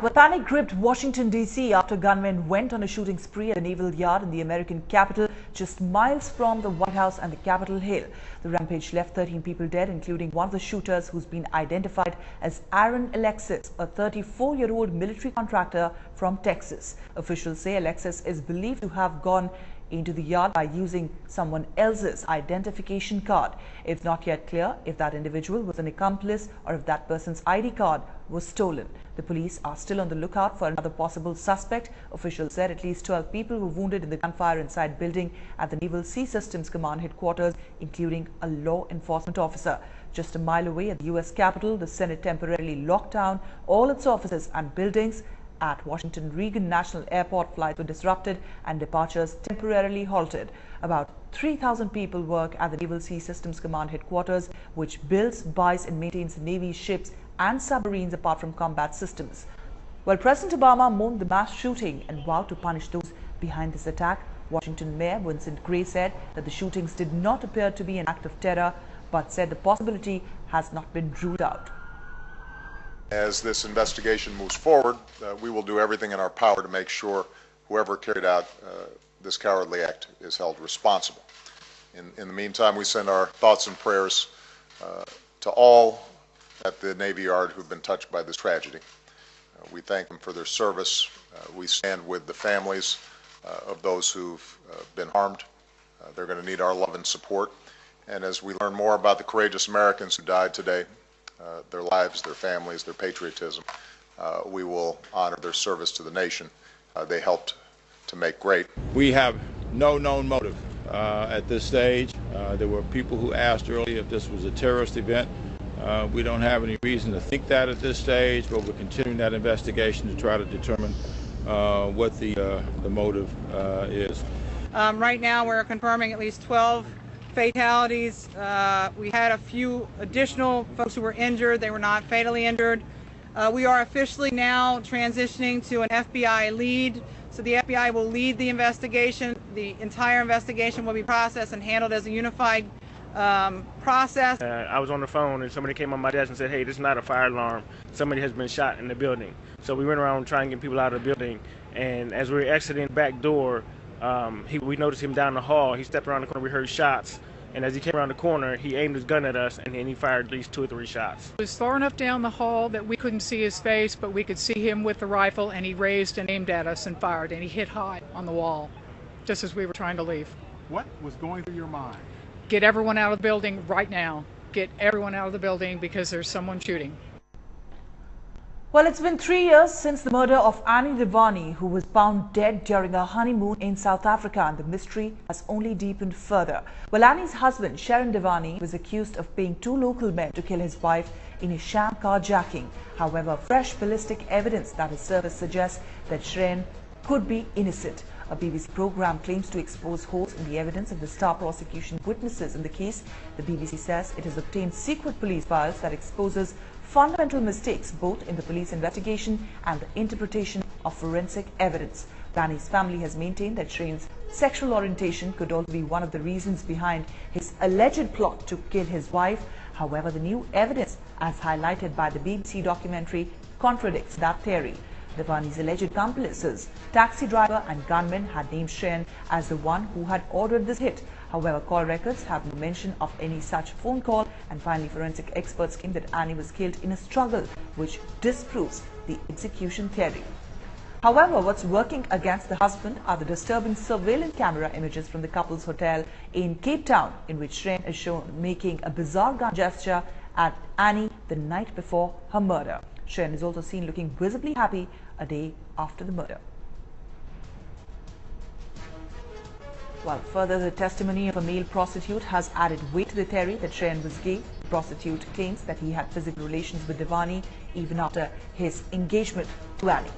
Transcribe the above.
back. Well, panic gripped Washington, D.C. after gunmen went on a shooting spree at a naval yard in the American capital, just miles from the White House and the Capitol Hill. The rampage left 13 people dead, including one of the shooters who's been identified as Aaron Alexis, a 34-year-old military contractor from Texas. Officials say Alexis is believed to have gone into the yard by using someone else's identification card. It's not yet clear if that individual was an accomplice or if that person's ID card was stolen. The police are still on the lookout for another possible suspect. Officials said at least 12 people were wounded in the gunfire inside building at the Naval Sea Systems Command headquarters, including a law enforcement officer. Just a mile away at the U.S. Capitol, the Senate temporarily locked down all its offices and buildings. At Washington Reagan National Airport, flights were disrupted and departures temporarily halted. About 3,000 people work at the Naval Sea Systems Command headquarters, which builds, buys and maintains the Navy's ships and submarines apart from combat systems. While President Obama mourned the mass shooting and vowed to punish those behind this attack, Washington Mayor Vincent Gray said that the shootings did not appear to be an act of terror, but said the possibility has not been ruled out. As this investigation moves forward, we will do everything in our power to make sure whoever carried out this cowardly act is held responsible. In the meantime, we send our thoughts and prayers to all at the Navy Yard who've been touched by this tragedy. We thank them for their service. We stand with the families of those who've been harmed. They're going to need our love and support. And as we learn more about the courageous Americans who died today, their lives, their families, their patriotism, we will honor their service to the nation. They helped to make great. We have no known motive at this stage. There were people who asked earlier if this was a terrorist event. We don't have any reason to think that at this stage, but we're continuing that investigation to try to determine what the motive is. Right now we're confirming at least 12 fatalities. We had a few additional folks who were injured. They were not fatally injured. We are officially now transitioning to an FBI lead. So the FBI will lead the investigation. The entire investigation will be processed and handled as a unified process. I was on the phone and somebody came on my desk and said, hey, this is not a fire alarm. Somebody has been shot in the building. So we went around trying to get people out of the building. And as we were exiting the back door, we noticed him down the hall. He stepped around the corner, we heard shots. And as he came around the corner, he aimed his gun at us and then he fired at least 2 or 3 shots. It was far enough down the hall that we couldn't see his face, but we could see him with the rifle, and he raised and aimed at us and fired, and he hit high on the wall just as we were trying to leave. What was going through your mind? Get everyone out of the building right now. Get everyone out of the building because there's someone shooting. Well, it's been 3 years since the murder of Annie Devani, who was found dead during a honeymoon in South Africa, and the mystery has only deepened further. Well, Annie's husband, Sharon Devani, was accused of paying 2 local men to kill his wife in a sham carjacking. However, fresh ballistic evidence that has surfaced suggests that Sharon could be innocent. A BBC program claims to expose holes in the evidence of the star prosecution witnesses in the case. The BBC says it has obtained secret police files that exposes fundamental mistakes both in the police investigation and the interpretation of forensic evidence. Danny's family has maintained that Sharon's sexual orientation could also be one of the reasons behind his alleged plot to kill his wife. However, the new evidence, as highlighted by the BBC documentary, contradicts that theory. Devani's alleged accomplices, taxi driver and gunman, had named Sharon as the one who had ordered this hit. However, call records have no mention of any such phone call. And finally, forensic experts claim that Annie was killed in a struggle, which disproves the execution theory. However, what's working against the husband are the disturbing surveillance camera images from the couple's hotel in Cape Town, in which Sharon is shown making a bizarre gun gesture at Annie the night before her murder. Sharon is also seen looking visibly happy a day after the murder. While further, the testimony of a male prostitute has added weight to the theory that Sharon was gay. The prostitute claims that he had physical relations with Devani even after his engagement to Annie.